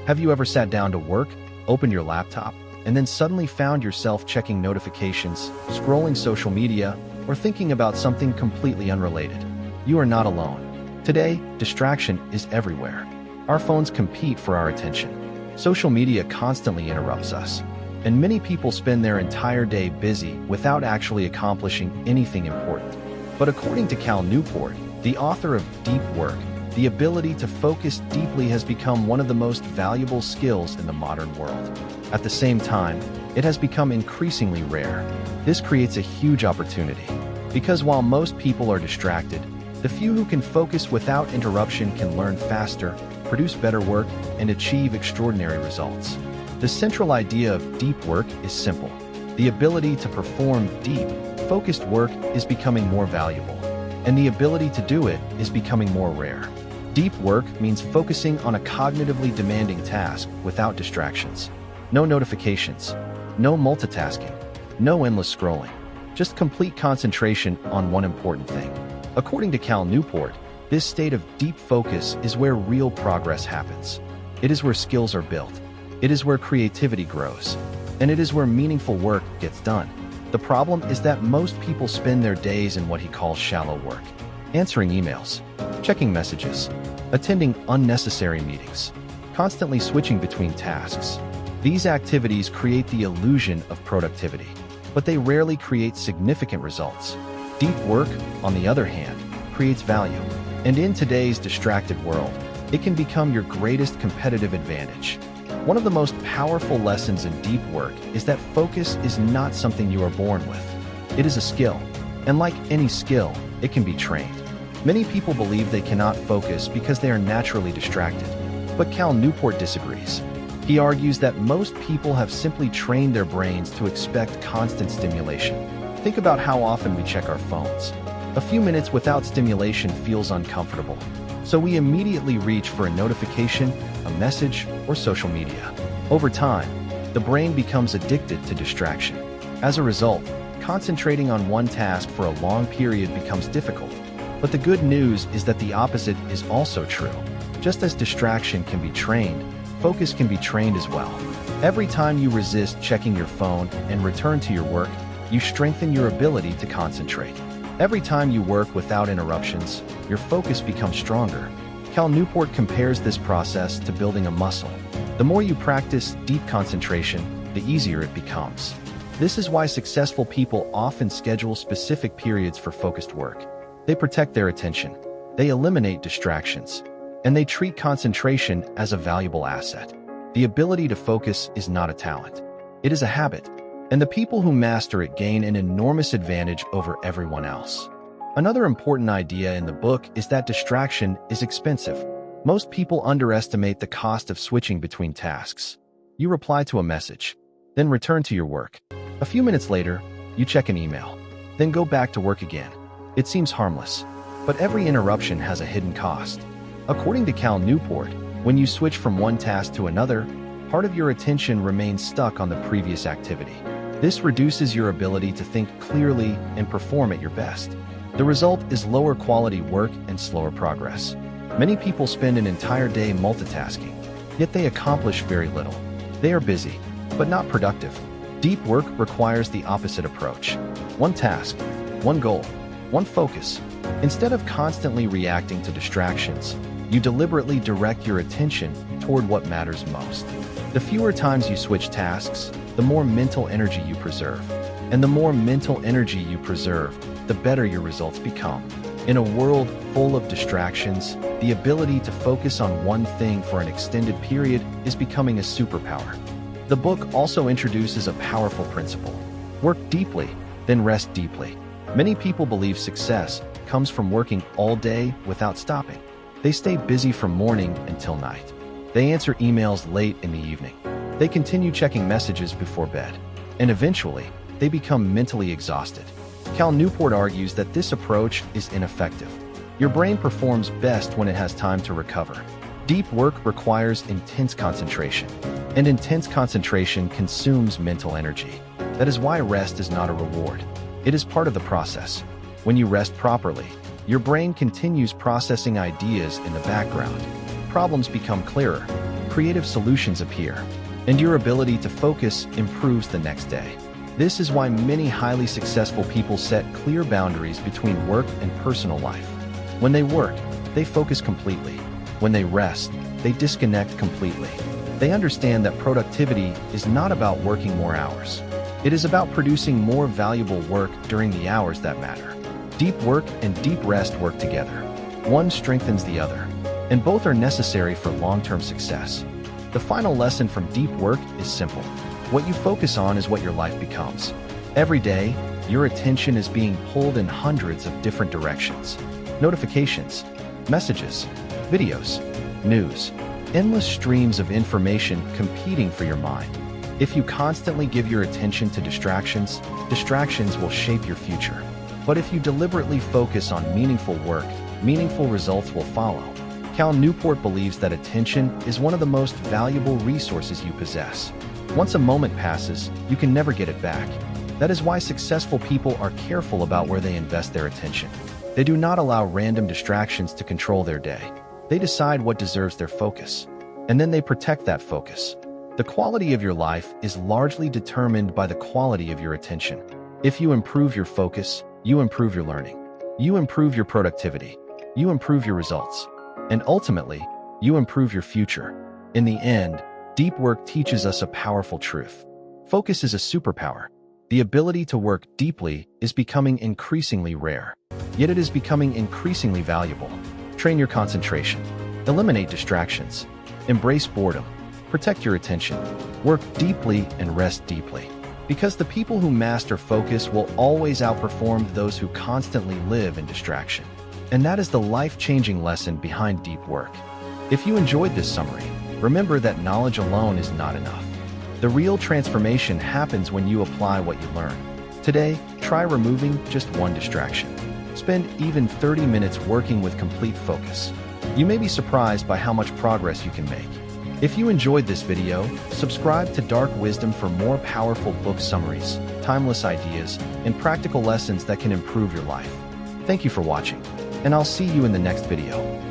Have you ever sat down to work, opened your laptop, and then suddenly found yourself checking notifications, scrolling social media, or thinking about something completely unrelated? You are not alone. Today, distraction is everywhere. Our phones compete for our attention. Social media constantly interrupts us, and many people spend their entire day busy without actually accomplishing anything important. But according to Newport, the author of Deep Work, the ability to focus deeply has become one of the most valuable skills in the modern world. At the same time, it has become increasingly rare. This creates a huge opportunity, because while most people are distracted, the few who can focus without interruption can learn faster, produce better work, and achieve extraordinary results. The central idea of deep work is simple. The ability to perform deep, focused work is becoming more valuable, and the ability to do it is becoming more rare. Deep work means focusing on a cognitively demanding task without distractions. No notifications, no multitasking, no endless scrolling, just complete concentration on one important thing. According to Newport, this state of deep focus is where real progress happens. It is where skills are built. It is where creativity grows. And it is where meaningful work gets done. The problem is that most people spend their days in what he calls shallow work. Answering emails, checking messages, attending unnecessary meetings, constantly switching between tasks. These activities create the illusion of productivity, but they rarely create significant results. Deep work, on the other hand, creates value. And in today's distracted world, it can become your greatest competitive advantage. One of the most powerful lessons in deep work is that focus is not something you are born with. It is a skill, and like any skill, it can be trained. Many people believe they cannot focus because they are naturally distracted, but Newport disagrees. He argues that most people have simply trained their brains to expect constant stimulation. Think about how often we check our phones. A few minutes without stimulation feels uncomfortable, so we immediately reach for a notification, a message, or social media. Over time, the brain becomes addicted to distraction. As a result, concentrating on one task for a long period becomes difficult. But the good news is that the opposite is also true. Just as distraction can be trained, focus can be trained as well. Every time you resist checking your phone and return to your work, you strengthen your ability to concentrate. Every time you work without interruptions, your focus becomes stronger. Newport compares this process to building a muscle. The more you practice deep concentration, the easier it becomes. This is why successful people often schedule specific periods for focused work. They protect their attention, they eliminate distractions, and they treat concentration as a valuable asset. The ability to focus is not a talent. It is a habit. And the people who master it gain an enormous advantage over everyone else. Another important idea in the book is that distraction is expensive. Most people underestimate the cost of switching between tasks. You reply to a message, then return to your work. A few minutes later, you check an email, then go back to work again. It seems harmless, but every interruption has a hidden cost. According to Newport, when you switch from one task to another, part of your attention remains stuck on the previous activity. This reduces your ability to think clearly and perform at your best. The result is lower quality work and slower progress. Many people spend an entire day multitasking, yet they accomplish very little. They are busy, but not productive. Deep work requires the opposite approach. One task, one goal, one focus. Instead of constantly reacting to distractions, you deliberately direct your attention toward what matters most. The fewer times you switch tasks, the more mental energy you preserve. And the more mental energy you preserve, the better your results become. In a world full of distractions, the ability to focus on one thing for an extended period is becoming a superpower. The book also introduces a powerful principle. Work deeply, then rest deeply. Many people believe success comes from working all day without stopping. They stay busy from morning until night. They answer emails late in the evening. They continue checking messages before bed. And eventually, they become mentally exhausted. Newport argues that this approach is ineffective. Your brain performs best when it has time to recover. Deep work requires intense concentration, and intense concentration consumes mental energy. That is why rest is not a reward. It is part of the process. When you rest properly, your brain continues processing ideas in the background. Problems become clearer. creative solutions appear, and your ability to focus improves the next day. This is why many highly successful people set clear boundaries between work and personal life. When they work, they focus completely. When they rest, they disconnect completely. They understand that productivity is not about working more hours. It is about producing more valuable work during the hours that matter. Deep work and deep rest work together. One strengthens the other, and both are necessary for long-term success. The final lesson from deep work is simple. What you focus on is what your life becomes. Every day, your attention is being pulled in hundreds of different directions. Notifications, messages, videos, news, endless streams of information competing for your mind. If you constantly give your attention to distractions, distractions will shape your future. But if you deliberately focus on meaningful work, meaningful results will follow. Cal Newport believes that attention is one of the most valuable resources you possess. Once a moment passes, you can never get it back. That is why successful people are careful about where they invest their attention. They do not allow random distractions to control their day. They decide what deserves their focus, and then they protect that focus. The quality of your life is largely determined by the quality of your attention. If you improve your focus, you improve your learning. You improve your productivity. You improve your results. And ultimately, you improve your future. In the end, deep work teaches us a powerful truth. Focus is a superpower. The ability to work deeply is becoming increasingly rare, yet it is becoming increasingly valuable. Train your concentration. Eliminate distractions. Embrace boredom. Protect your attention. Work deeply and rest deeply. Because the people who master focus will always outperform those who constantly live in distraction. And that is the life-changing lesson behind deep work. If you enjoyed this summary, remember that knowledge alone is not enough. The real transformation happens when you apply what you learn. Today, try removing just one distraction. Spend even 30 minutes working with complete focus. You may be surprised by how much progress you can make. If you enjoyed this video, subscribe to Dark Wisdom for more powerful book summaries, timeless ideas, and practical lessons that can improve your life. Thank you for watching, and I'll see you in the next video.